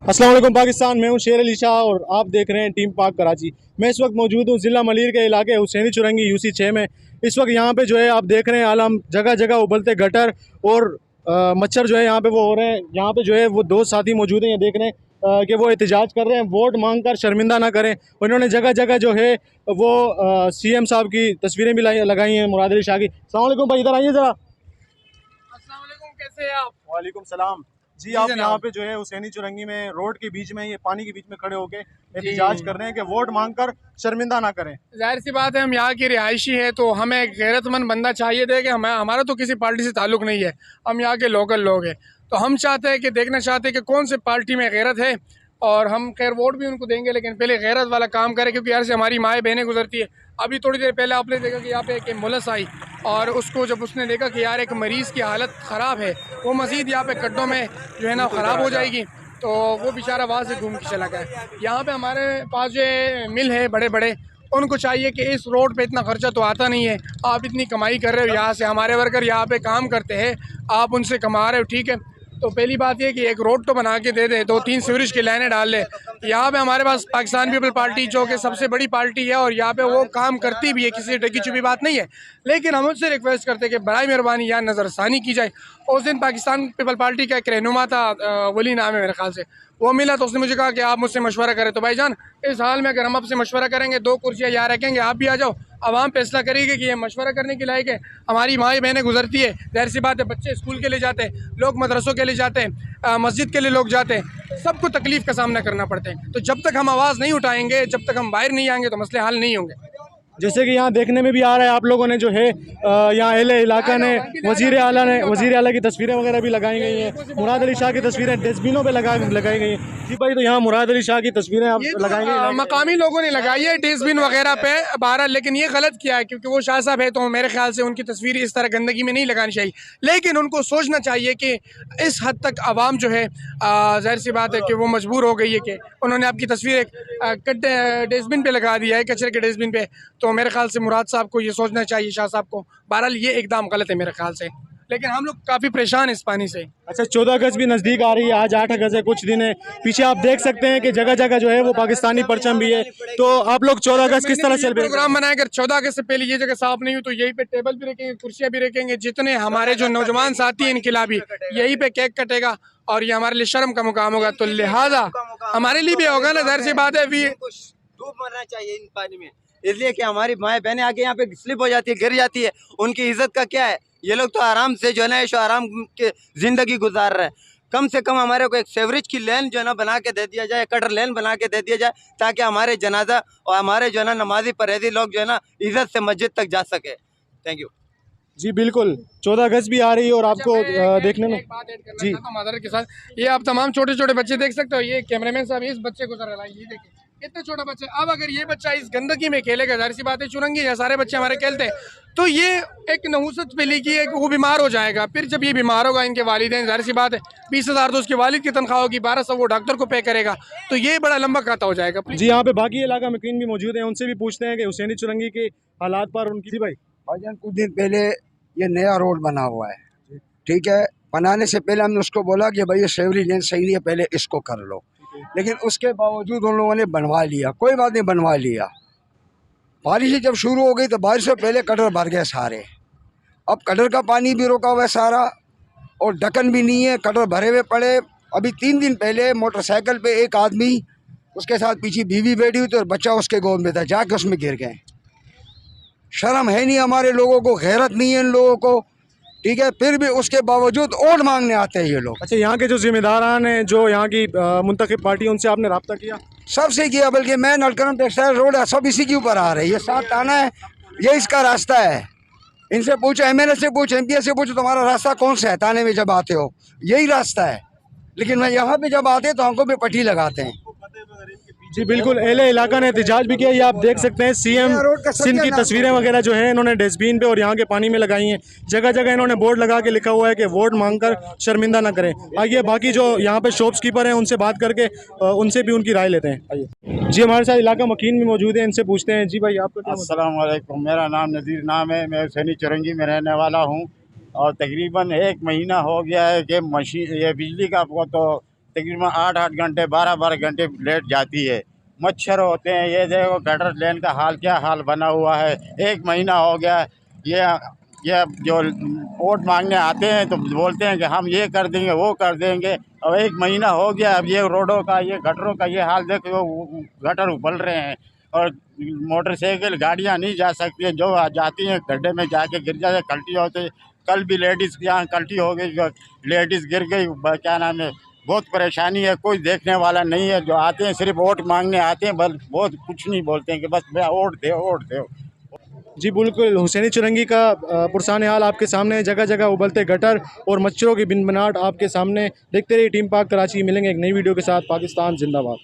अस्सलाम वालेकुम पाकिस्तान। मैं हूं शेर अली शाह और आप देख रहे हैं टीम पाक कराची। मैं इस वक्त मौजूद हूं ज़िला मलीर के इलाके हुसैनी चुरंगी यूसी 6 में। इस वक्त यहाँ पे जो है आप देख रहे हैं आलम जगह जगह उबलते गटर और मच्छर जो है यहाँ पे वो हो रहे हैं। यहाँ पे जो है वो दो साथी मौजूद हैं, ये देख रहे हैं कि वो एहतजाज कर रहे हैं, वोट मांग कर शर्मिंदा ना करें। उन्होंने जगह जगह जो है वो CM साहब की तस्वीरें भी लगाई हैं, मुराद अली शाह की। अस्सलाम वालेकुम भाई, इधर आइए ज़रा। अस्सलाम वालेकुम, कैसे हैं आप? वालेकुम सलाम जी। आप यहाँ पे जो है हुसैनी चुरंगी में रोड के बीच में, ये पानी के बीच में खड़े होके एहतजाज कर रहे हैं कि वोट मांगकर शर्मिंदा ना करें। जाहिर सी बात है, हम यहाँ की रिहायशी है तो हमें एक गैरतमंद बंदा चाहिए थे कि हमारा तो किसी पार्टी से ताल्लुक़ नहीं है, हम यहाँ के लोकल लोग हैं। तो हम चाहते हैं कि देखना चाहते हैं कि कौन से पार्टी में गैरत है, और हम खैर वोट भी उनको देंगे, लेकिन पहले गैरत वाला काम करें, क्योंकि यार से हमारी माएँ बहनें गुजरती है। अभी थोड़ी देर पहले आपने देखा कि यहाँ पे एक एम्बुलेंस आई, और उसको जब उसने देखा कि यार एक मरीज़ की हालत ख़राब है, वो मज़ीद यहाँ पे गड्ढों में जो है ना ख़राब हो जाएगी, तो वो बेचारा वहाँ से घूम के चला गया। यहाँ पे हमारे पास जो मिल है बड़े बड़े, उनको चाहिए कि इस रोड पे इतना खर्चा तो आता नहीं है, आप इतनी कमाई कर रहे हो, यहाँ से हमारे वर्कर यहाँ पे काम करते हैं, आप उनसे कमा रहे हो, ठीक है, तो पहली बात ये कि एक रोड तो बना के दे दे, 2-3 सीवरेज की लाइनें डाल ले। यहाँ पे हमारे पास पाकिस्तान पीपल पार्टी जो कि सबसे बड़ी पार्टी है, और यहाँ पे वो काम करती भी है, किसी ढकी छुपी बात नहीं है, लेकिन हम उनसे रिक्वेस्ट करते हैं कि बराए मेहरबानी यहाँ नज़रसानी की जाए। उस दिन पाकिस्तान पीपल पार्टी का एक रहनुमा था, वली नाम है मेरे ख्याल से, वो मिला तो उसने मुझे कहा कि आप मुझसे मशवरा करें। तो भाईजान, इस हाल में अगर हम आपसे मशवरा करेंगे, 2 कुर्सियाँ यहाँ रखेंगे, आप भी आ जाओ, आवाम फैसला करेगी कि ये मशवरा करने के लायक है। हमारी माएँ बहनें गुजरती है, जाहिर सी बात है, बच्चे स्कूल के लिए जाते हैं, लोग मदरसों के लिए जाते हैं, मस्जिद के लिए लोग जाते हैं, सबको तकलीफ़ का सामना करना पड़ता है। तो जब तक हम आवाज़ नहीं उठाएंगे, जब तक हम बाहर नहीं आएंगे, तो मसले हल नहीं होंगे। जैसे कि यहाँ देखने में भी आ रहा है, आप लोगों ने जो है यहाँ अहले इलाका ने वज़ीर आला की तस्वीरें वगैरह भी लगाई गई हैं, मुराद अली शाह की तस्वीरें डस्टबिनों पे लगाई गई हैं। जी भाई, तो यहाँ मुराद अली शाह की तस्वीरें आप लगाई गई, मकामी लोगों ने लगाई है डस्टबिन वगैरह पे बाहर, लेकिन ये गलत किया है, क्योंकि वो शाह साहब है, तो मेरे ख्याल से उनकी तस्वीर इस तरह गंदगी में नहीं लगानी चाहिए। लेकिन उनको सोचना चाहिए कि इस हद तक आवाम जो है, जाहिर सी बात है कि वो मजबूर हो गई है कि उन्होंने आपकी तस्वीर एक डस्टबिन पे लगा दिया है, कचरे के डस्टबिन पे। तो मेरे ख्याल से मुराद साहब को ये सोचना चाहिए, शाह साहब को। बहरहाल ये एकदम गलत है मेरे ख्याल से, लेकिन हम लोग काफ़ी परेशान हैं इस पानी से। अच्छा, 14 अगस्त भी नज़दीक आ रही है, आज 8 अगस्त है, कुछ दिन है पीछे। आप देख सकते हैं कि जगह जगह जो है वो पाकिस्तानी परचम भी है। तो आप लोग 14 अगस्त किस तरह सेलिब्रेट प्रोग्राम बनाए? अगर 14 अगस्त से पहले ये जगह साफ नहीं हुई, तो यहीं पे टेबल भी रखेंगे, कुर्सियाँ भी रखेंगे, जितने हमारे जो नौजवान साथी हैं इनकलाबी, यहीं पे केक कटेगा, और ये हमारे लिए शर्म का मुकाम होगा। तो लिहाजा हमारे लिए भी होगा ना, जाहिर सी बात है। डूब मरना चाहिए इन पानी में, इसलिए कि हमारी माएँ बहनें आके यहाँ पे स्लिप हो जाती है, गिर जाती है, उनकी इज्जत का क्या है? ये लोग तो आराम से जो है ना ऐशो आराम के जिंदगी गुजार रहे हैं। कम से कम हमारे को एक सेवरेज की लेन जो है ना बना के दे दिया जाए, कटर लेन बना के दे दिया जाए, ताकि हमारे जनाजा और हमारे जो है ना नमाजी परहेजी लोग जो है ना इज्जत से मस्जिद तक जा सके। थैंक यू जी बिल्कुल, 14 अगस्त भी आ रही है और आपको देखने में जी मदर के साथ, ये आप तमाम छोटे छोटे बच्चे देख सकते हो। ये कैमरामैन साहब इस बच्चे को जरा लाइए, ये देखिए कितना छोटा बच्चा। अब अगर ये बच्चा इस गंदगी में खेलेगा, जाहिर सी बात है, चुरंगी है, सारे बच्चे हमारे खेलते हैं, तो ये एक नहुसत पे की है कि वो बीमार हो जाएगा। फिर जब ये बीमार होगा, इनके वालिदैन, जाहिर सी बात है, 20,000 तो उसके वालिद की तनख्वाह होगी, 1200 वो डॉक्टर को पे करेगा, तो ये बड़ा लंबा खाता हो जाएगा। जी, यहाँ पे बाकी इलाका मकीन भी मौजूद हैं, उनसे भी पूछते हैं कि हुसैनी चुरंगी के हालात पर उनकी। जी भाईजान, कुछ दिन पहले ये नया रोड बना हुआ है, ठीक है, बनाने से पहले हमने उसको बोला कि भाई ये सेवरी लेन सही नहीं है, पहले इसको कर लो, लेकिन उसके बावजूद उन लोगों ने बनवा लिया। कोई बात नहीं, बनवा लिया। बारिश जब शुरू हो गई तो बारिश से पहले कटर भर गए सारे। अब कटर का पानी भी रोका हुआ है सारा, और ढक्कन भी नहीं है, कटर भरे हुए पड़े। अभी 3 दिन पहले मोटरसाइकिल पे एक आदमी, उसके साथ पीछे बीवी बैठी हुई थी और बच्चा उसके गोद में था, जाके उसमें गिर गए। शर्म है नहीं हमारे लोगों को, गैरत नहीं है इन लोगों को, ठीक है, फिर भी उसके बावजूद वोट मांगने आते हैं ये लोग। अच्छा, यहाँ के जो जिम्मेदारान हैं, जो यहाँ की मुंतखब पार्टी, उनसे आपने रब्ता किया? सबसे किया, बल्कि मैं नलकरम टेक्सटाइल रोड है, सब इसी के ऊपर आ रही है, ये साथ आना है, ये इसका रास्ता है। इनसे पूछो, MLA से पूछो, MP से पूछो, तुम्हारा रास्ता कौन सा है? थाने में जब आते हो यही रास्ता है, लेकिन मैं यहाँ पे जब आते तो हमको भी पट्टी लगाते हैं। जी बिल्कुल, अहले इलाका ने एहतजाज भी किया, ये आप देख सकते हैं। CM सिंध की तस्वीरें वगैरह जो है इन्होंने डस्टबिन पे और यहाँ के पानी में लगाई हैं। जगह जगह इन्होंने बोर्ड लगा के लिखा हुआ है कि वोट मांगकर शर्मिंदा ना करें। आइए बाकी जो यहाँ पे शॉप्सकीपर हैं उनसे बात करके उनसे भी उनकी राय लेते हैं। आइए जी, हमारे साथ इलाका मकीन भी मौजूद है, इनसे पूछते हैं। जी भाई, आपका अस्सलाम वालेकुम, मेरा नाम नज़ीर नाम है, मैं हुसैनी चुरंगी में रहने वाला हूँ, और तकरीबन 1 महीना हो गया है कि मशीन ये बिजली का वो तो तकरीबन 8-8 घंटे 12-12 घंटे लेट जाती है। मच्छर होते हैं, ये देखो गटर लेन का हाल क्या हाल बना हुआ है। 1 महीना हो गया, ये जो वोट मांगने आते हैं तो बोलते हैं कि हम ये कर देंगे वो कर देंगे, और 1 महीना हो गया। अब ये रोडों का ये गटरों का ये हाल देखो, गटर उबल रहे हैं और मोटरसाइकिल गाड़ियां नहीं जा सकती हैं, जो जाती हैं गड्ढे में जाके गिर जाते, कल्टी होते। कल भी लेडीज़ के यहाँ कल्टी हो गई, लेडीज़ गिर गई, क्या नाम है, बहुत परेशानी है। कोई देखने वाला नहीं है, जो आते हैं सिर्फ वोट मांगने आते हैं, बस बहुत कुछ नहीं बोलते हैं कि बस वोट दे वोट दे। जी बिल्कुल, हुसैनी चुरंगी का पुरसान हाल आपके सामने है। जगह जगह उबलते गटर और मच्छरों की भिनभिनाहट आपके सामने। देखते रहिए टीम पाक कराची। मिलेंगे एक नई वीडियो के साथ। पाकिस्तान जिंदाबाद।